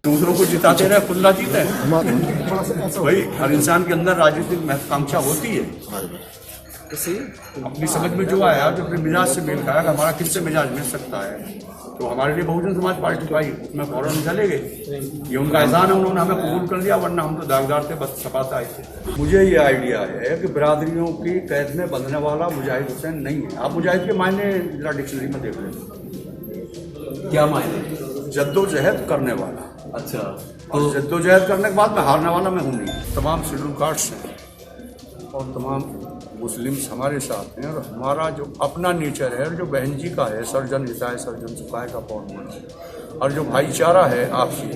दूसरों को जिताते रहे, खुद ना जीते। भाई हर इंसान के अंदर राजनीतिक महत्वाकांक्षा होती है। अपनी समझ में जो आया, जो अपने मिजाज से मेल खाया, हमारा किससे मिजाज मिल सकता है, तो हमारे लिए बहुजन समाज पार्टी को आई, उसमें फौरन चले गए। ये उनका एहसान है, उन्होंने हमें कबूल कर लिया, वरना हम तो दागदार थे, बस छपाता आए थे। मुझे ये आइडिया है कि बिरादरियों की कैद में बंधने वाला मुजाहिद हुसैन नहीं है। आप मुजाहिद के मायने जरा डिक्शनरी में देख लें। क्या मायने? जद्दोजहद करने वाला। अच्छा, और जद्दोजहद करने के बाद में हारने वाला मैं हूँ नहीं। तमाम शेड्यूल कास्ट्स हैं और तमाम मुस्लिम्स हमारे साथ हैं, और हमारा जो अपना नेचर है, और जो बहन जी का है, सर्जन हिताय सर्जन सुखाय का पौन मन, और जो भाईचारा है आपसी,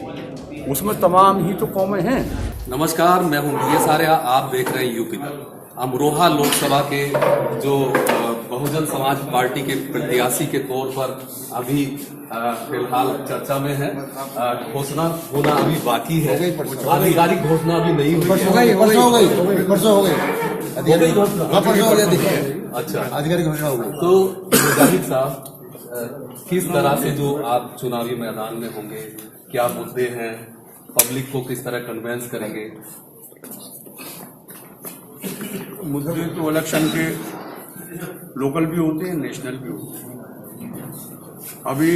उसमें तमाम ही तो कौमें हैं। नमस्कार, मैं हूं DS आर्या, आप देख रहे हैं यूपी तक। अमरोहा लोकसभा के जो बहुजन समाज पार्टी के प्रत्याशी के तौर पर अभी फिलहाल चर्चा में है। घोषणा होना अभी बाकी है, आधिकारिक घोषणा अभी नहीं हुई है। परसों हो गई अच्छा, आधिकारिक घोषणा हो गई। तो मुजाहिद साहब, किस तरह से जो आप चुनावी मैदान में होंगे, क्या मुद्दे हैं, पब्लिक को किस तरह कन्वेंस करेंगे? मुद्दे तो इलेक्शन के लोकल भी होते हैं, नेशनल भी होते हैं। अभी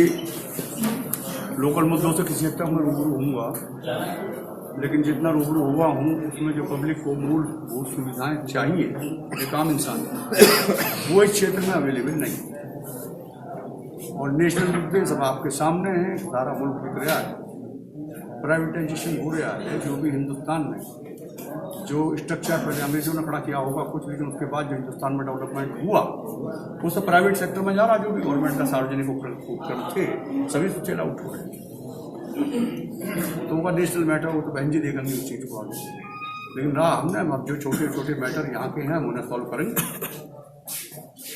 लोकल मुद्दों से किसी हद तक मैं रूबरू हूँगा, लेकिन जितना रूबरू हुआ हूँ उसमें जो पब्लिक को मूलभूत सुविधाएं चाहिए एक आम इंसान वो इस क्षेत्र में अवेलेबल नहीं है। और नेशनल मुद्दे सब आपके सामने हैं, सारा मुल्क बिक रहा है, प्राइवेटाइजेशन हो रहा है। जो भी हिंदुस्तान में जो स्ट्रक्चर पहले अंग्रेजों ने खड़ा किया होगा कुछ, लेकिन उसके बाद जो हिंदुस्तान में डेवलपमेंट हुआ वो सब प्राइवेट सेक्टर में जा रहा। जो भी गवर्नमेंट का सार्वजनिक उपक्रम थे सभी से चेल आउट हो रहे हैं। तो उनका नेशनल मैटर वो तो बहन जी देखेंगे उस चीज़ को आगे, लेकिन रहा हमने अब जो छोटे छोटे मैटर यहाँ के हैं हम उन्हें सॉल्व करेंगे।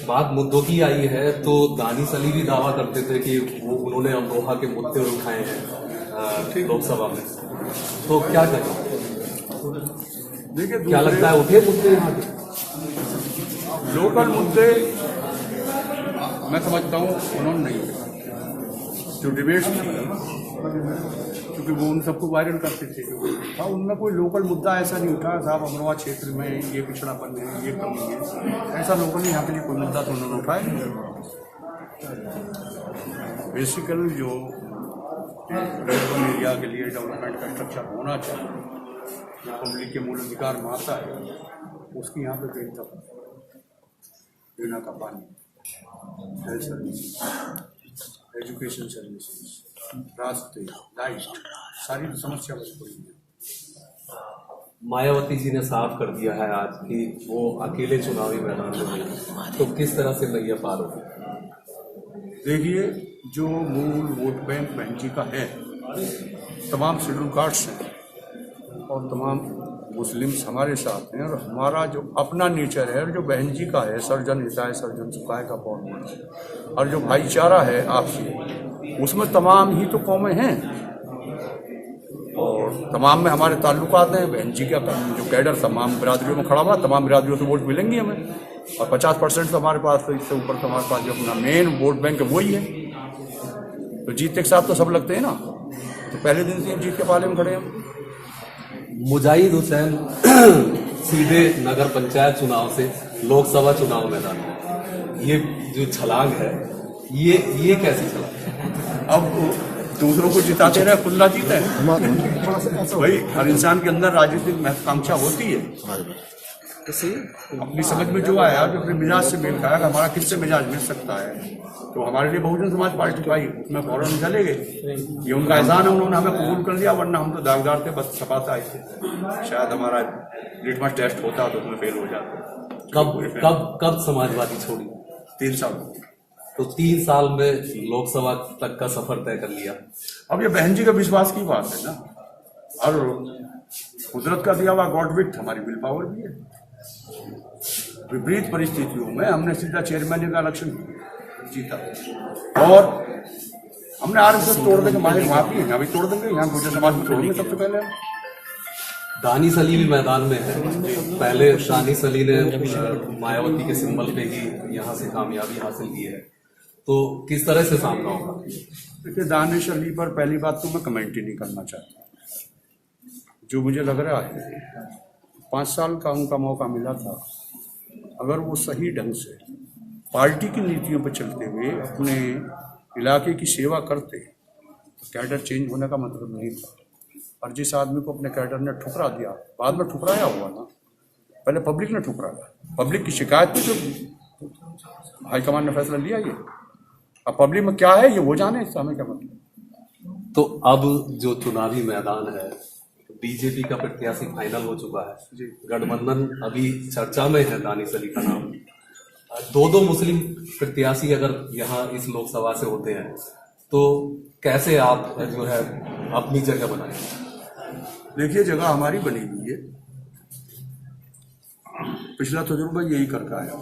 बात मुद्दों की आई है तो दानिश अली भी दावा करते थे कि वो उन्होंने अमरोहा के मुद्दे उठाए हैं लोकसभा में, तो क्या करें? देखिए, क्या लगता है उठे मुद्दे यहाँ के? लोकल मुद्दे मैं समझता हूँ उन्होंने नहीं उठाए। जो डिबेट्स थी, क्योंकि वो उन सबको वायरल करते थे, हाँ, उनमें कोई लोकल मुद्दा ऐसा नहीं उठा साहब अमरोहा क्षेत्र में ये पिछड़ापन है, ये कमी है, ऐसा लोगों ने यहाँ के लिए कोई मुद्दा तो उन्होंने उठाया। बेसिकली जो अर्बन एरिया के लिए डेवलपमेंट का स्ट्रक्चर होना चाहिए, जो पब्लिक के मूल अधिकार में आता है, उसकी यहाँ पे कहीं तक पीना का पानी, हेल्थ सर्विस, एजुकेशन सर्विसेज, रास्ते, लाइट, सारी समस्या बच पड़ी है। मायावती जी ने साफ कर दिया है आज कि वो अकेले चुनावी मैदान में हैं, तो किस तरह से नैया पार होगी? देखिए, जो मूल वोट बैंक बहन जी का है, तमाम शेड्यूल कास्ट्स हैं और तमाम मुस्लिम्स हमारे साथ हैं, और हमारा जो अपना नेचर है, और जो बहन जी का है, सर्जन हिताय सर्जन सुखाय का पौन मन, और जो भाईचारा है आपसी, उसमें तमाम ही तो कौमें हैं, और तमाम में हमारे ताल्लुकात हैं। बहन जी का जो कैडर तमाम बिरादरियों में खड़ा हुआ, तमाम बिरादरियों से वोट मिलेंगी हमें, और 50% तो हमारे पास, तो इससे ऊपर तो हमारे पास जो अपना मेन वोट बैंक है वही है। तो जीतने के साथ तो सब लगते हैं ना, तो पहले दिन से जीत के पाले में खड़े हैं। मुजाहिद हुसैन सीधे नगर पंचायत चुनाव से लोकसभा चुनाव मैदान में, ये जो छलांग है, ये कैसी छलांग है? अब दूसरों को जिताते रहे, खुद ना जीते। भाई हर इंसान के अंदर राजनीतिक महत्वाकांक्षा होती है। अपनी समझ में जो आया, जो अपने मिजाज से मेल खाया, हमारा किससे मिजाज मिल सकता है, तो हमारे लिए बहुजन समाज पार्टी को आई, उसमें फौरन चले गए। ये उनका एहसान है, उन्होंने हमें कबूल कर लिया, वरना हम तो दागदार थे, बस छपाता आए थे। शायद हमारा लिटमस टेस्ट होता तो उसमें फेल हो जाता। कब समाजवादी छोड़ी? 3 साल। तो 3 साल में लोकसभा तक का सफर तय कर लिया। अब ये बहन जी का विश्वास की बात है ना, और कुदरत का दिया हुआ गॉड गिफ्ट हमारी विल पावर भी है। विपरीत परिस्थितियों में हमने सीधा चेयरमैन का इलेक्शन जीता, और हमने RSS तोड़ने के मालिक वहां भी यहाँ भी तोड़ देंगे, यहाँ गुर्जर समाज में तोड़ेंगे सबसे पहले। दानिश अली भी मैदान में है। पहले दानिश अली ने मायावती के सिंबल पे ही यहाँ से कामयाबी हासिल की है, तो किस तरह से सामना होगा? देखिए, दानिश अली पर पहली बात तो मैं कमेंट ही नहीं करना चाहता। जो मुझे लग रहा है 5 साल का उनका मौका मिला था, अगर वो सही ढंग से पार्टी की नीतियों पर चलते हुए अपने इलाके की सेवा करते तो कैडर चेंज होने का मतलब नहीं था। और जिस आदमी को अपने कैडर ने ठुकरा दिया, बाद में ठुकराया हुआ ना, पहले पब्लिक ने ठुकराया। पब्लिक की शिकायत पे जो हाईकमान ने फैसला लिया ये, अब पब्लिक में क्या है ये वो जाने, इससे हमें क्या मतलब। तो अब जो चुनावी मैदान है, बीजेपी का प्रत्याशी फाइनल हो चुका है, गठबंधन अभी चर्चा में है, दानिश अली का नाम। दो मुस्लिम प्रत्याशी अगर यहाँ इस लोकसभा से होते हैं तो कैसे आप जो है अपनी जगह बनाएंगे? देखिए, जगह हमारी बनी हुई है, पिछला तजुर्बा यही करके आया।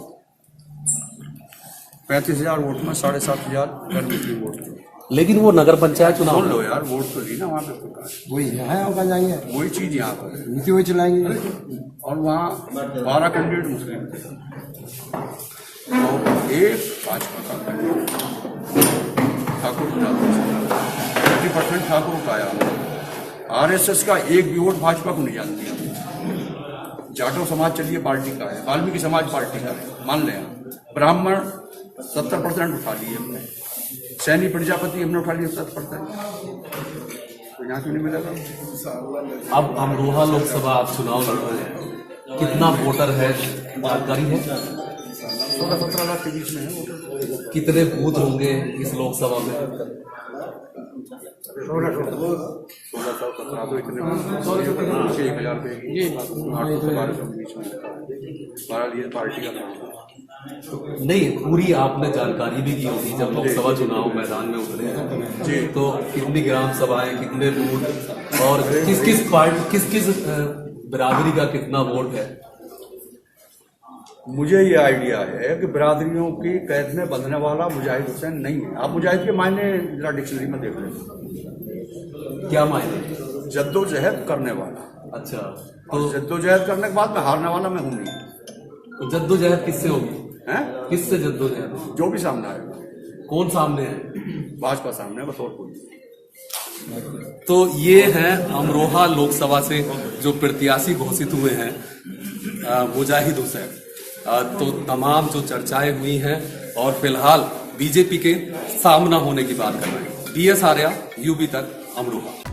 35,000 वोट में 7,500 गैर मुस्लिम वोट थे। लेकिन वो नगर पंचायत चुनाव सुन लो यार, वोट तो ली ना वहाँ पे सरकार, वही है और बनाएंगे, वही चीज यहाँ पर है। नीति वही चलाएंगे। और वहाँ 12 कैंडिडेट मुस्लिम थे और एक भाजपा का कैंडिडेट ठाकुर 50% ठाकुर का आया। RSS का एक भी वोट भाजपा को नहीं जानती। जाटो समाज चलिए पार्टी का है, वाल्मीकि समाज पार्टी का है, मान लें। ब्राह्मण 70% उठा लिए हमने, सैनी प्रजापति हमने उठा लिया 70%, तो यहाँ क्यों नहीं मिलेगा? अब अमरोहा लोकसभा आप चुनाव लड़ रहे हैं, कितना वोटर है जानकारी है? 16-17 लाख के बीच में है वोटर। कितने बूथ होंगे इस लोकसभा में? 16-17 तो इतने 1,000 पे 800-1200 के बीच में। 12 लिए पार्टी का नाम नहीं, पूरी आपने जानकारी भी की होगी जब लोकसभा चुनाव मैदान में उतरे हैं जी। तो कितनी ग्राम सभाएं, कितने बूथ और किस किस पार्टी, किस किस बिरादरी का कितना वोट है? मुझे ये आइडिया है कि बिरादरियों की कैद में बंधने वाला मुजाहिद हुसैन नहीं है। आप मुजाहिद के मायने जरा डिक्शनरी में देख लें। क्या मायने? जद्दोजहद करने वाला। अच्छा, तो जद्दोजहद करने के बाद में हारने वाला मैं हूं नहीं। तो जद्दोजहद किससे होगी? हैं? किससे जद्दोजहद? जो भी सामने आएगा। कौन सामने है? भाजपा सामने है, बस और कोई। तो ये है अमरोहा लोकसभा से जो प्रत्याशी घोषित हुए हैं, मुजाहिद हुसैन। तो तमाम जो चर्चाएं हुई हैं और फिलहाल बीजेपी के सामना होने की बात कर रहे हैं। DS आर्या, UB तक, अमरोहा।